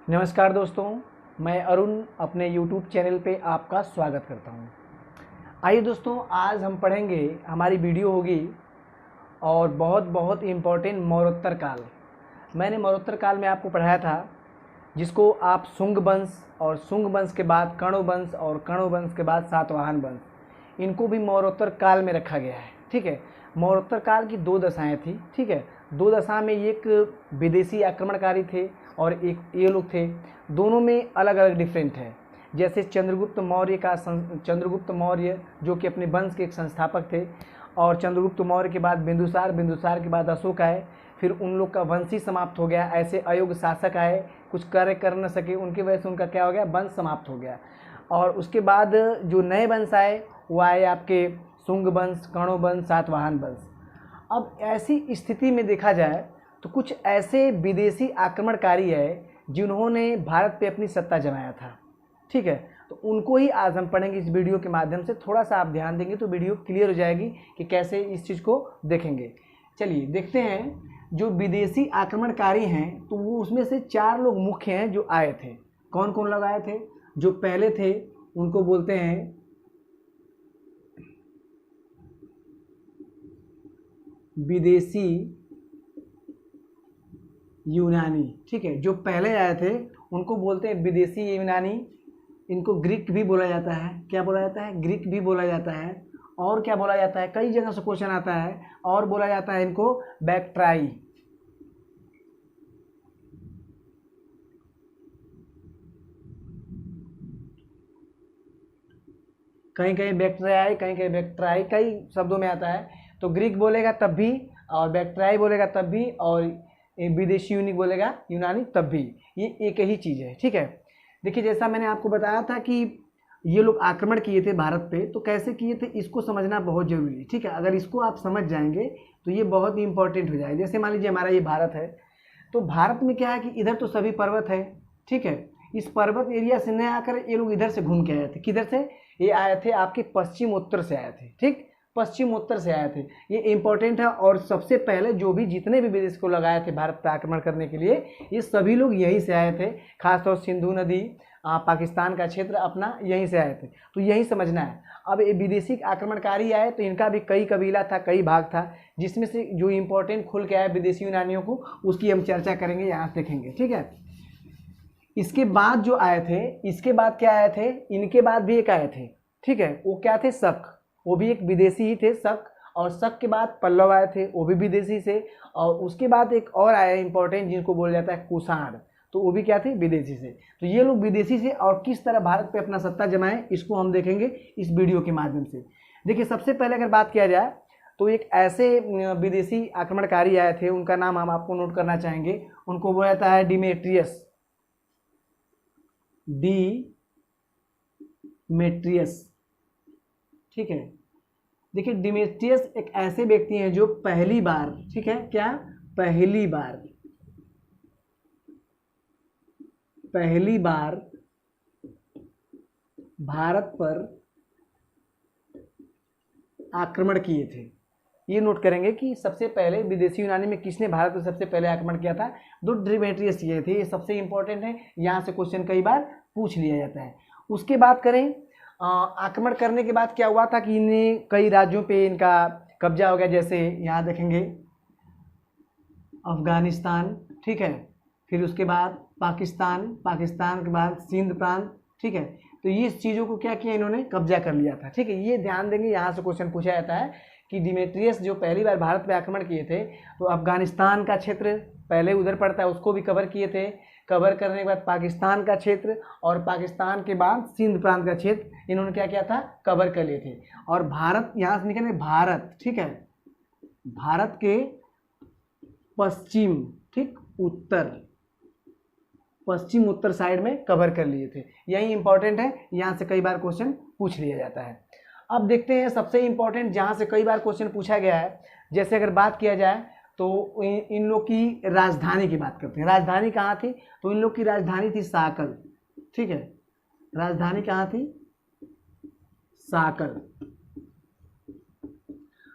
नमस्कार दोस्तों, मैं अरुण अपने YouTube चैनल पे आपका स्वागत करता हूँ। आइए दोस्तों, आज हम पढ़ेंगे, हमारी वीडियो होगी और बहुत इम्पोर्टेंट मौरोत्तर काल। मैंने मौरोत्तर काल में आपको पढ़ाया था, जिसको आप शुंग वंश और शुंग वंश के बाद कण्व वंश और कण्व वंश के बाद सातवाहन वंश, इनको भी मौरोत्तर काल में रखा गया है। ठीक है, मौरोत्तर काल की दो दशाएँ थी। ठीक है, दो दशा में एक विदेशी आक्रमणकारी थे और एक ये लोग थे। दोनों में अलग अलग डिफरेंट है। जैसे चंद्रगुप्त मौर्य जो कि अपने वंश के एक संस्थापक थे, और चंद्रगुप्त मौर्य के बाद बिंदुसार के बाद अशोक आए, फिर उन लोग का वंश ही समाप्त हो गया। ऐसे अयोग्य शासक आए, कुछ कार्य कर न सके, उनकी वजह से उनका क्या हो गया, वंश समाप्त हो गया। और उसके बाद जो नए वंश आए वो आए आपके शुंग वंश, कण्व वंश, सातवाहन वंश। अब ऐसी स्थिति में देखा जाए तो कुछ ऐसे विदेशी आक्रमणकारी है जिन्होंने भारत पे अपनी सत्ता जमाया था। ठीक है, तो उनको ही आज हम पढ़ेंगे इस वीडियो के माध्यम से। थोड़ा सा आप ध्यान देंगे तो वीडियो क्लियर हो जाएगी कि कैसे इस चीज़ को देखेंगे। चलिए देखते हैं, जो विदेशी आक्रमणकारी हैं तो वो उसमें से 4 लोग मुख्य हैं जो आए थे। कौन कौन लोग आए थे? जो पहले थे उनको बोलते हैं विदेशी यूनानी। ठीक है, जो पहले आए थे उनको बोलते हैं विदेशी यूनानी। इनको ग्रीक भी बोला जाता है। क्या बोला जाता है? ग्रीक भी बोला जाता है। और क्या बोला जाता है? कई जगह से क्वेश्चन आता है। और बोला जाता है इनको बैक्ट्राई। कहीं कहीं बैक्ट्राई, कहीं कहीं बैक्ट्राई, कई शब्दों में आता है। तो ग्रीक बोलेगा तब भी, और बैक्ट्राई बोलेगा तब भी, और विदेशी यूनिक बोलेगा यूनानी तब भी। ये एक ही चीज़ है। ठीक है, देखिए जैसा मैंने आपको बताया था कि ये लोग आक्रमण किए थे भारत पे, तो कैसे किए थे इसको समझना बहुत जरूरी है। ठीक है, अगर इसको आप समझ जाएंगे तो ये बहुत ही इंपॉर्टेंट हो जाएगा। जैसे मान लीजिए हमारा ये भारत है, तो भारत में क्या है कि इधर तो सभी पर्वत है। ठीक है, इस पर्वत एरिया से न आकर ये लोग इधर से घूम के आए थे। किधर से? ये आए थे आपके पश्चिम उत्तर से आए थे। ठीक, पश्चिम उत्तर से आए थे। ये इंपॉर्टेंट है। और सबसे पहले जो भी जितने भी विदेश को लगाए थे भारत पर आक्रमण करने के लिए, ये सभी लोग यहीं से आए थे। खासतौर सिंधु नदी, पाकिस्तान का क्षेत्र अपना, यहीं से आए थे। तो यही समझना है। अब ये विदेशी आक्रमणकारी आए तो इनका भी कई कबीला था, कई भाग था, जिसमें से जो इंपॉर्टेंट खुल के आए विदेशी यूनानियों को, उसकी हम चर्चा करेंगे, यहाँ देखेंगे। ठीक है, इसके बाद जो आए थे, इसके बाद क्या आए थे? इनके बाद भी एक आए थे। ठीक है, वो क्या थे? शक। वो भी एक विदेशी ही थे, शक। और शक के बाद पल्लव आए थे, वो भी विदेशी से। और उसके बाद एक और आया इंपॉर्टेंट, जिनको बोला जाता है कुषाण। तो वो भी क्या थे? विदेशी से। तो ये लोग विदेशी से और किस तरह भारत पे अपना सत्ता जमाए, इसको हम देखेंगे इस वीडियो के माध्यम से। देखिए, सबसे पहले अगर बात किया जाए तो एक ऐसे विदेशी आक्रमणकारी आए थे, उनका नाम हम आपको नोट करना चाहेंगे। उनको बोला जाता है डिमेट्रियस। डिमेट्रियस। ठीक है, देखिए डिमेट्रियस एक ऐसे व्यक्ति हैं जो पहली बार, ठीक है, क्या पहली बार भारत पर आक्रमण किए थे। ये नोट करेंगे कि सबसे पहले विदेशी यूनानी में किसने भारत पर सबसे पहले आक्रमण किया था? दो डिमेट्रियस ये थे। ये सबसे इंपॉर्टेंट है, यहाँ से क्वेश्चन कई बार पूछ लिया जाता है। उसके बाद करें, आक्रमण करने के बाद क्या हुआ था कि इन्हें कई राज्यों पे इनका कब्जा हो गया। जैसे यहाँ देखेंगे अफगानिस्तान, ठीक है, फिर उसके बाद पाकिस्तान के बाद सिंध प्रांत। ठीक है, तो ये चीज़ों को क्या किया, इन्होंने कब्जा कर लिया था। ठीक है, ये ध्यान देंगे, यहाँ से क्वेश्चन पूछा जाता है कि डिमेट्रियस जो पहली बार भारत पे आक्रमण किए थे, तो अफगानिस्तान का क्षेत्र पहले उधर पड़ता है, उसको भी कवर किए थे। कवर करने के बाद पाकिस्तान का क्षेत्र, और पाकिस्तान के बाद सिंध प्रांत का क्षेत्र इन्होंने क्या किया था? कवर कर लिए थे। और भारत, यहाँ से निकले भारत, ठीक है, भारत के पश्चिम, ठीक, पश्चिम उत्तर साइड में कवर कर लिए थे। यही इंपॉर्टेंट है, यहाँ से कई बार क्वेश्चन पूछ लिया जाता है। अब देखते हैं सबसे इंपॉर्टेंट, जहाँ से कई बार क्वेश्चन पूछा गया है। जैसे अगर बात किया जाए तो इन लोग की राजधानी की बात करते हैं। राजधानी कहाँ थी? तो इन लोग की राजधानी थी साकल। ठीक है, राजधानी कहाँ थी? साकल।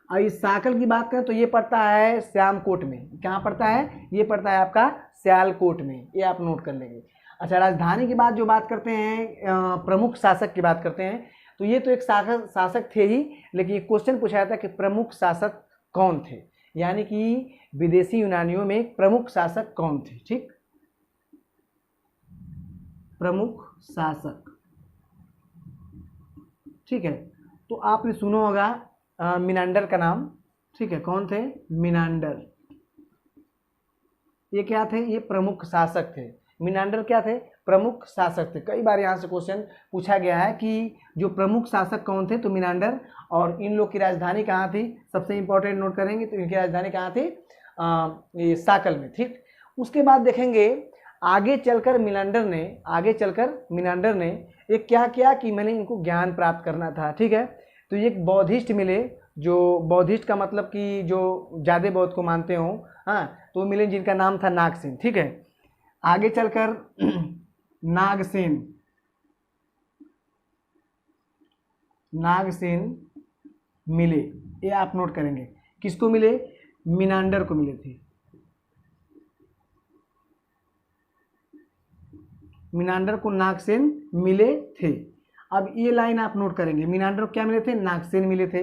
और इस साकल की बात करें तो ये पड़ता है श्यामकोट में। कहाँ पड़ता है? ये पड़ता है आपका सियालकोट में। ये आप नोट कर लेंगे। अच्छा, राजधानी की बात जो बात करते हैं, प्रमुख शासक की बात करते हैं, तो ये तो एक शासक थे ही, लेकिन ये क्वेश्चन पूछा जाता है कि प्रमुख शासक कौन थे, यानी कि विदेशी यूनानियों में प्रमुख शासक कौन थे। ठीक, प्रमुख शासक, ठीक है। तो आपने सुना होगा मिनांडर का नाम, ठीक है। कौन थे? मिनांडर। ये क्या थे? ये प्रमुख शासक थे। मिनांडर क्या थे? प्रमुख शासक थे। कई बार यहाँ से क्वेश्चन पूछा गया है कि जो प्रमुख शासक कौन थे, तो मिनांडर। और इन लोग की राजधानी कहाँ थी? सबसे इंपॉर्टेंट नोट करेंगे तो इनकी राजधानी कहाँ थी? ये साकल में। ठीक, उसके बाद देखेंगे आगे चलकर मिनांडर ने एक क्या किया कि मैंने इनको ज्ञान प्राप्त करना था। ठीक है, तो ये एक बौद्धिस्ट मिले, जो बौद्धिस्ट का मतलब कि जो ज़्यादा बौद्ध को मानते हो, हाँ, तो मिले जिनका नाम था नागसेन। ठीक है, आगे चलकर नागसेन मिले, ये आप नोट करेंगे। किसको मिले? मिनांडर को मिले थे। मिनांडर को नागसेन मिले थे। अब ये लाइन आप नोट करेंगे, मिनांडर को क्या मिले थे? नागसेन मिले थे।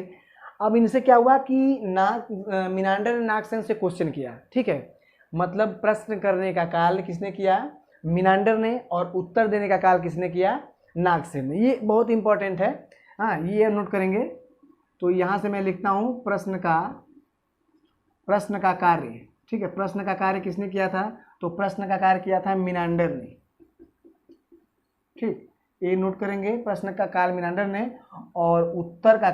अब इनसे क्या हुआ कि मिनांडर ने नागसेन से क्वेश्चन किया। ठीक है, मतलब प्रश्न करने का काल किसने किया? मिनांडर ने, और उत्तर देने का काल किसने किया? नागसेन ने। ये बहुत इंपॉर्टेंट है, हाँ, ये नोट करेंगे। तो यहाँ से मैं लिखता हूँ प्रश्न का कार्य। ठीक है, प्रश्न का कार्य किसने किया था? तो प्रश्न का कार्य किया था मिनांडर ने। ठीक, ये नोट करेंगे, प्रश्न का काल मिनांडर ने, और उत्तर का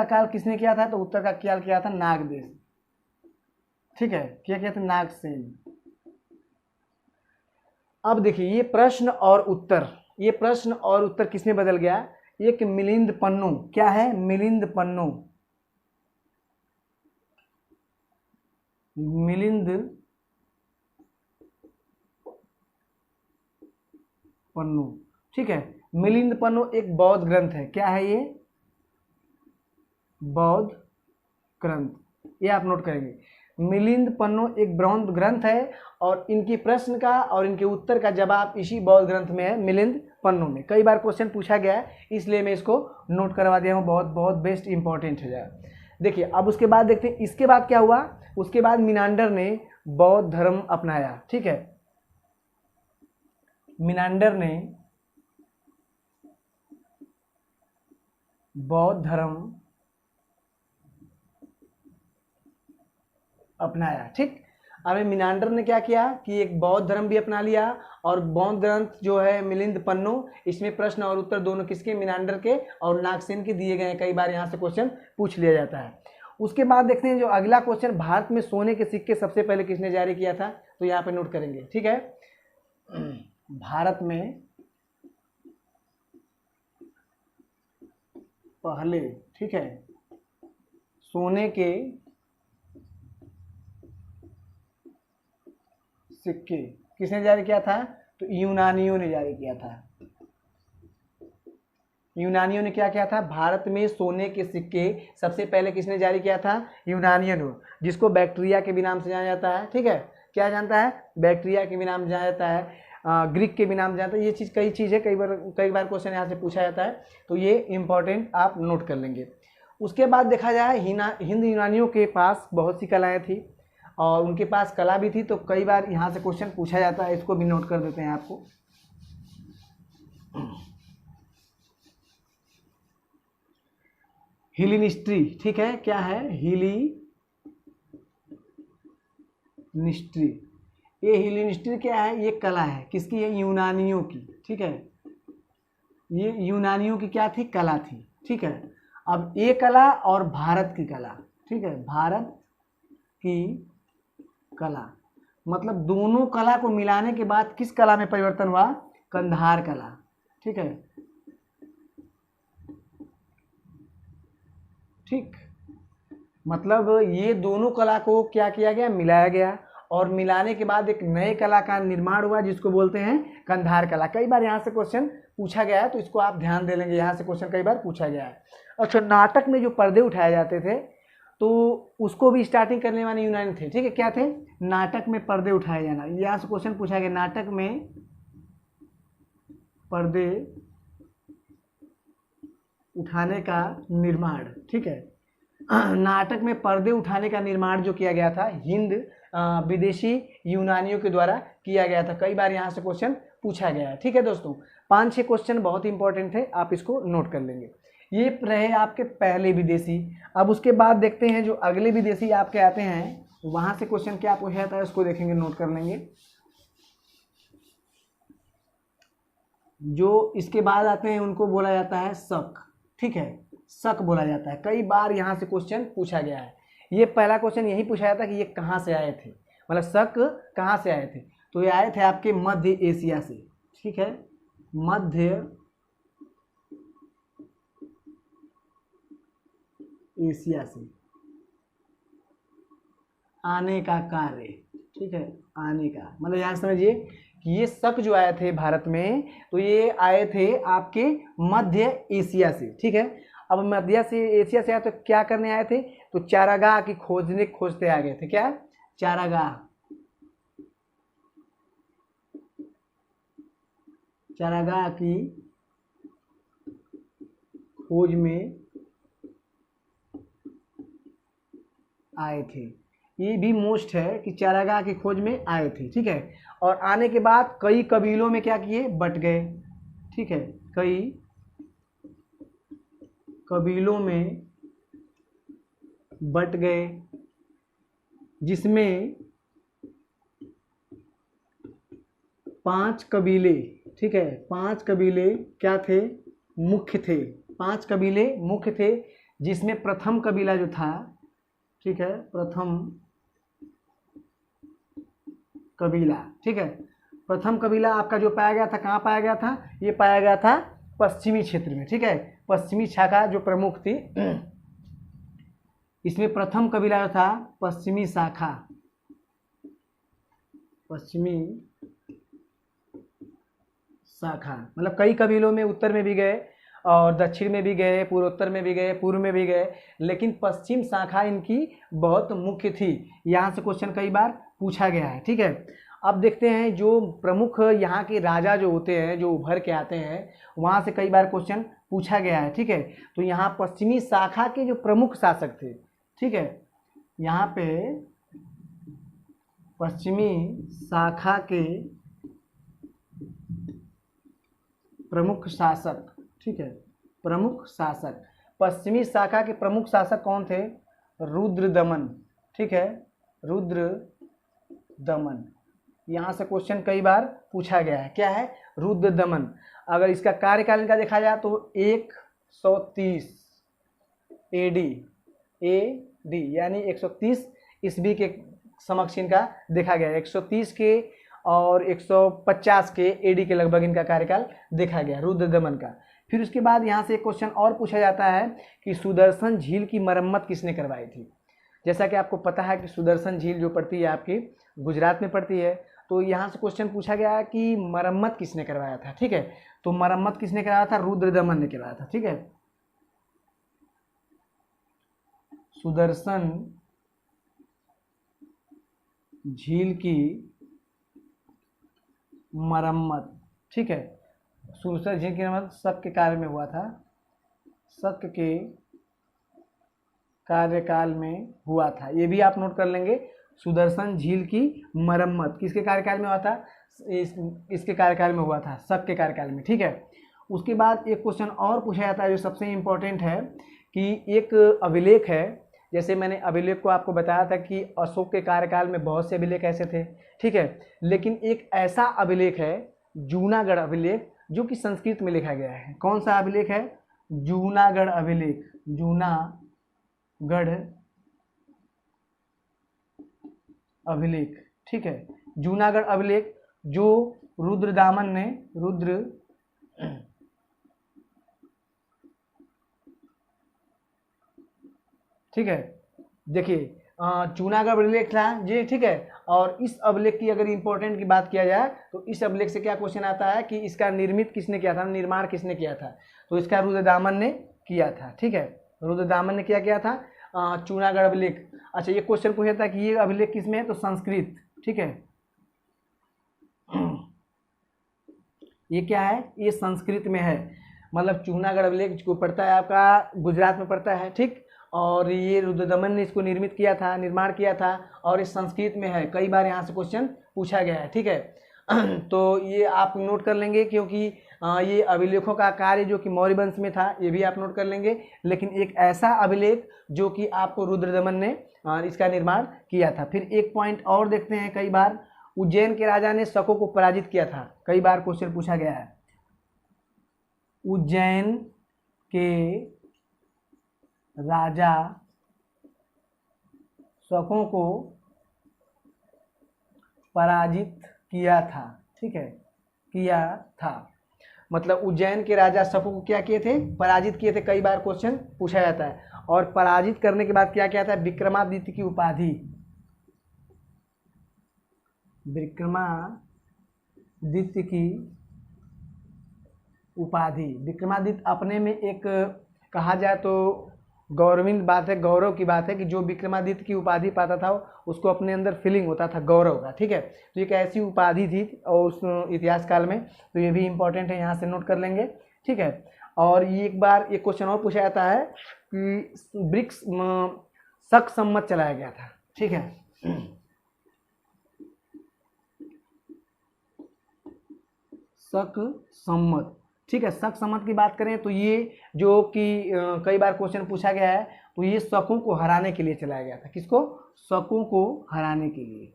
काल किसने किया था? तो उत्तर का काल किया था नागदेश। ठीक है, क्या किया था? नागसेन। अब देखिए ये प्रश्न और उत्तर किसमें बदल गया? एक मिलिंद पन्नू। क्या है? मिलिंद पन्नू। ठीक है, मिलिंद पन्नू एक बौद्ध ग्रंथ है। क्या है ये? बौद्ध ग्रंथ, ये आप नोट करेंगे। मिलिंद पन्नू एक बौद्ध ग्रंथ है, और इनकी प्रश्न का और इनके उत्तर का जवाब इसी बौद्ध ग्रंथ में है, मिलिंद पन्नू में। कई बार क्वेश्चन पूछा गया है, इसलिए मैं इसको नोट करवा दिया हूँ, बहुत बहुत बेस्ट इंपॉर्टेंट हो जाए। देखिए अब उसके बाद देखते हैं इसके बाद क्या हुआ। उसके बाद मिनांडर ने बौद्ध धर्म अपनाया। ठीक है, मिनांडर ने बौद्ध धर्म अपनाया। ठीक, अब मिनांडर ने क्या किया कि एक बौद्ध धर्म भी अपना लिया, और बौद्ध ग्रंथ जो है मिलिंद पन्नू, इसमें प्रश्न और उत्तर दोनों किसके? मिनांडर के और नागसेन के दिए गए हैं। कई बार यहाँ से क्वेश्चन पूछ लिया जाता है। उसके बाद देखते हैं जो अगला क्वेश्चन, भारत में सोने के सिक्के सबसे पहले किसने जारी किया था? तो यहाँ पे नोट करेंगे। ठीक है, भारत में पहले, ठीक है, सोने के सिक्के किसने जारी किया था? तो यूनानियों ने जारी किया था। यूनानियों ने क्या किया था? भारत में सोने के सिक्के सबसे पहले किसने जारी किया था? यूनानियों ने, जिसको बैक्टीरिया के भी नाम से जाना जाता है। ठीक है, क्या जानता है? बैक्टीरिया के भी नाम जाना जाता है, ग्रीक के भी नाम जाता है। ये चीज़ कई चीज़ है, कई बार क्वेश्चन यहाँ से पूछा जाता है, तो ये इंपॉर्टेंट आप नोट कर लेंगे। उसके बाद देखा जाए हिंद यूनानियों के पास बहुत सी कलाएँ थी, और उनके पास कला भी थी, तो कई बार यहाँ से क्वेश्चन पूछा जाता है, इसको भी नोट कर देते हैं आपको। हेलेनिस्ट्री, ठीक है, क्या है? हेलेनिस्ट्री। ये हेलेनिस्ट्री क्या है? ये कला है, किसकी है? यूनानियों की। ठीक है, ये यूनानियों की क्या थी? कला थी। ठीक है, अब ये कला और भारत की कला, ठीक है, भारत की कला, मतलब दोनों कला को मिलाने के बाद किस कला में परिवर्तन हुआ? कंधार कला। ठीक है, ठीक, मतलब ये दोनों कला को क्या किया गया? मिलाया गया, और मिलाने के बाद एक नए कला का निर्माण हुआ, जिसको बोलते हैं कंधार कला। कई बार यहाँ से क्वेश्चन पूछा गया है, तो इसको आप ध्यान दे लेंगे, यहाँ से क्वेश्चन कई बार पूछा गया है। अच्छा, नाटक में जो पर्दे उठाए जाते थे, तो उसको भी स्टार्टिंग करने वाले यूनानी थे। ठीक है, क्या थे? नाटक में पर्दे उठाए जाना। यहाँ से क्वेश्चन पूछा गया, नाटक में पर्दे उठाने का निर्माण। ठीक है, नाटक में पर्दे उठाने का निर्माण जो किया गया था हिंद विदेशी यूनानियों के द्वारा किया गया था। कई बार यहाँ से क्वेश्चन पूछा गया है। ठीक है दोस्तों, 5-6 क्वेश्चन बहुत इंपॉर्टेंट है, आप इसको नोट कर लेंगे। ये रहे आपके पहले विदेशी। अब उसके बाद देखते हैं जो अगले विदेशी आपके आते हैं, वहां से क्वेश्चन क्या पूछा जाता है उसको देखेंगे, नोट कर लेंगे। जो इसके बाद आते हैं उनको बोला जाता है शक। ठीक है, शक बोला जाता है। कई बार यहाँ से क्वेश्चन पूछा गया है। ये पहला क्वेश्चन यही पूछा जाता है कि ये कहाँ से आए थे, मतलब शक कहाँ से आए थे। तो ये आए थे आपके मध्य एशिया से। ठीक है, मध्य एशिया से आने का कार्य। ठीक है, आने का मतलब यहाँ समझिए कि ये शक जो आए थे भारत में, तो ये आए थे आपके मध्य एशिया से। ठीक है, अब मध्य से एशिया से आए तो क्या करने आए थे? तो चारागाह की खोजते आ गए थे। क्या? चारागाह, चारागाह की खोज में आए थे। ये भी मोस्ट है कि चारागाह की खोज में आए थे। ठीक है, और आने के बाद कई कबीलों में क्या किए? बट गए। ठीक है, कई कबीलों में बट गए, जिसमें 5 कबीले। ठीक है, 5 कबीले क्या थे? मुख्य थे। 5 कबीले मुख्य थे, जिसमें प्रथम कबीला जो था, ठीक है, प्रथम कबीला। ठीक है, प्रथम कबीला आपका जो पाया गया था, कहाँ पाया गया था? ये पाया गया था पश्चिमी क्षेत्र में। ठीक है, पश्चिमी शाखा जो प्रमुख थी, इसमें प्रथम कबीला जो था पश्चिमी शाखा, पश्चिमी शाखा मतलब कई कबीलों में उत्तर में भी गए और दक्षिण में भी गए, पूर्वोत्तर में भी गए, पूर्व में भी गए, लेकिन पश्चिम शाखा इनकी बहुत मुख्य थी। यहाँ से क्वेश्चन कई बार पूछा गया है। ठीक है, अब देखते हैं जो प्रमुख यहाँ के राजा जो होते हैं, जो उभर के आते हैं, वहाँ से कई बार क्वेश्चन पूछा गया है। ठीक है, तो यहाँ पश्चिमी शाखा के जो प्रमुख शासक थे, ठीक है, यहाँ पे पश्चिमी शाखा के प्रमुख शासक। ठीक है, प्रमुख शासक, पश्चिमी शाखा के प्रमुख शासक कौन थे? रुद्रदमन। ठीक है, रुद्रदमन। यहाँ से क्वेश्चन कई बार पूछा गया है। क्या है? रुद्रदमन। अगर इसका कार्यकाल इनका देखा जाए तो 130 AD यानी 130 ईस्वी के समक्ष इनका देखा गया है। 130 के और 150 के AD के लगभग इनका कार्यकाल देखा गया रुद्रदमन का। फिर उसके बाद यहाँ से एक क्वेश्चन और पूछा जाता है कि सुदर्शन झील की मरम्मत किसने करवाई थी। जैसा कि आपको पता है कि सुदर्शन झील जो पड़ती है आपकी गुजरात में पड़ती है, तो यहाँ से क्वेश्चन पूछा गया है कि मरम्मत किसने करवाया था। ठीक है, तो मरम्मत किसने कराया था? रुद्रदमन ने करवाया था। ठीक है, सुदर्शन झील की मरम्मत। ठीक है, सुदर्शन झील की मरम्मत शक के कार्य में हुआ था, शक के कार्यकाल में हुआ था। ये भी आप नोट कर लेंगे। सुदर्शन झील की मरम्मत किसके कार्यकाल में हुआ था? इसके कार्यकाल में हुआ था, शक के कार्यकाल में। ठीक है, उसके बाद एक क्वेश्चन और पूछा जाता है जो सबसे इम्पोर्टेंट है कि एक अभिलेख है। जैसे मैंने अभिलेख को आपको बताया था कि अशोक के कार्यकाल में बहुत से अभिलेख ऐसे थे। ठीक है, लेकिन एक ऐसा अभिलेख है जूनागढ़ अभिलेख, जो कि संस्कृत में लिखा गया है। कौन सा अभिलेख है? जूनागढ़ अभिलेख। जूनागढ़ अभिलेख। ठीक है, जूनागढ़ अभिलेख जो रुद्रदामन ने ठीक है, देखिए जूनागढ़ अभिलेख था जी। ठीक है, और इस अभिलेख की अगर इंपॉर्टेंट की बात किया जाए तो इस अभिलेख से क्या क्वेश्चन आता है कि इसका निर्मित किसने किया था, निर्माण किसने किया था? तो इसका रुद्रदामन ने किया था। ठीक है, रुद्रदामन ने क्या किया था? चूनागढ़ अभिलेख। अच्छा, ये क्वेश्चन पूछा था कि ये अभिलेख किसमें है, तो संस्कृत, ठीक है। ये क्या है, ये संस्कृत में है, मतलब चूनागढ़ अभिलेख जो पड़ता है आपका गुजरात में पड़ता है, ठीक। और ये रुद्रदमन ने इसको निर्माण किया था और इस संस्कृत में है। कई बार यहाँ से क्वेश्चन पूछा गया है, ठीक है। तो ये आप नोट कर लेंगे, क्योंकि ये अभिलेखों का कार्य जो कि मौर्य वंश में था, ये भी आप नोट कर लेंगे। लेकिन एक ऐसा अभिलेख जो कि आपको रुद्रदमन ने इसका निर्माण किया था। फिर एक पॉइंट और देखते हैं, कई बार उज्जैन के राजा ने शकों को पराजित किया था, कई बार क्वेश्चन पूछा गया है। उज्जैन के राजा शकों को पराजित किया था, ठीक है, किया था। मतलब उज्जैन के राजा शकों को क्या किए थे, पराजित किए थे। कई बार क्वेश्चन पूछा जाता है। और पराजित करने के बाद क्या किया था, विक्रमादित्य की उपाधि, विक्रमादित्य की उपाधि। विक्रमादित्य अपने में एक कहा जाए तो गौरविंद बात है, गौरव की बात है कि जो विक्रमादित्य की उपाधि पाता था उसको अपने अंदर फीलिंग होता था गौरव का, ठीक है। तो एक ऐसी उपाधि थी और उस इतिहास काल में, तो ये भी इंपॉर्टेंट है, यहाँ से नोट कर लेंगे, ठीक है। और ये एक बार एक क्वेश्चन और पूछा जाता है कि ब्रिक्स शक सम्मत चलाया गया था, ठीक है। शक सम्मत, ठीक है। शक सम्मत की बात करें तो ये जो कि कई बार क्वेश्चन पूछा गया है, तो ये शकों को हराने के लिए चलाया गया था। किसको, शकों को हराने के लिए,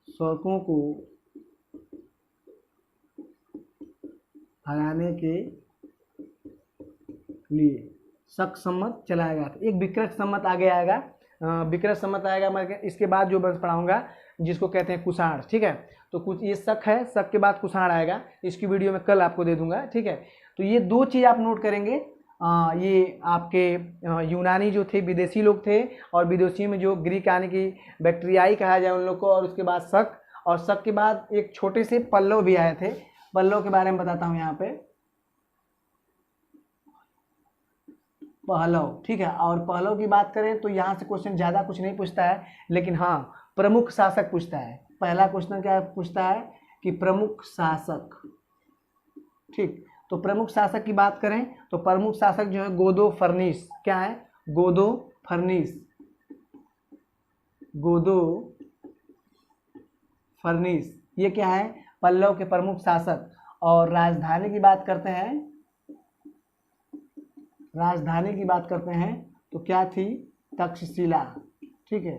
शकों को हराने के लिए शक सम्मत चलाया गया था। एक विक्रय सम्मत आगे आएगा, विक्रय सम्मत आएगा, मैं इसके बाद जो बस पढ़ाऊंगा जिसको कहते हैं कुषाण, ठीक है। तो कुछ ये शक है, शक के बाद कुषाण आएगा, इसकी वीडियो में कल आपको दे दूंगा, ठीक है। तो ये दो चीज़ आप नोट करेंगे। ये आपके यूनानी जो थे विदेशी लोग थे, और विदेशी में जो ग्रीक आने की बैक्टीरियाई कहा जाए उन लोग को, और उसके बाद शक, और शक के बाद एक छोटे से पल्लव भी आए थे। पल्लव के बारे में बताता हूँ यहाँ पे, पहलव, ठीक है। और पहलव की बात करें तो यहाँ से क्वेश्चन ज़्यादा कुछ नहीं पूछता है, लेकिन हाँ प्रमुख शासक पूछता है। पहला क्वेश्चन क्या पूछता है कि प्रमुख शासक, ठीक। तो प्रमुख शासक की बात करें तो प्रमुख शासक जो है गोदो फर्निस, क्या है, गोदो फर्निस, गोदो फर्निस, ये क्या है, पल्लव के प्रमुख शासक। और राजधानी की बात करते हैं, राजधानी की बात करते हैं तो क्या थी, तक्षशिला, ठीक है,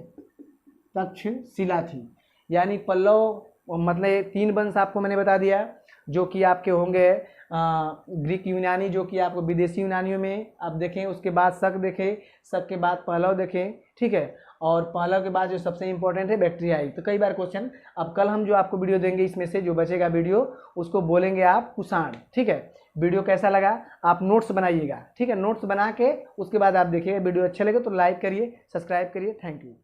तक्षशिला थी। यानी पल्लव मतलब 3 वंश आपको मैंने बता दिया जो कि आपके होंगे ग्रीक यूनानी, जो कि आपको विदेशी यूनानियों में आप देखें, उसके बाद शक देखें, शक के बाद पहलव देखें, ठीक है। और पहलव के बाद जो सबसे इंपॉर्टेंट है बैक्टीरियाई। तो कई बार क्वेश्चन, अब कल हम जो आपको वीडियो देंगे इसमें से जो बचेगा वीडियो, उसको बोलेंगे आप कुषाण, ठीक है। वीडियो कैसा लगा आप नोट्स बनाइएगा, ठीक है। नोट्स बना के उसके बाद आप देखिए, वीडियो अच्छा लगे तो लाइक करिए, सब्सक्राइब करिए। Thank you.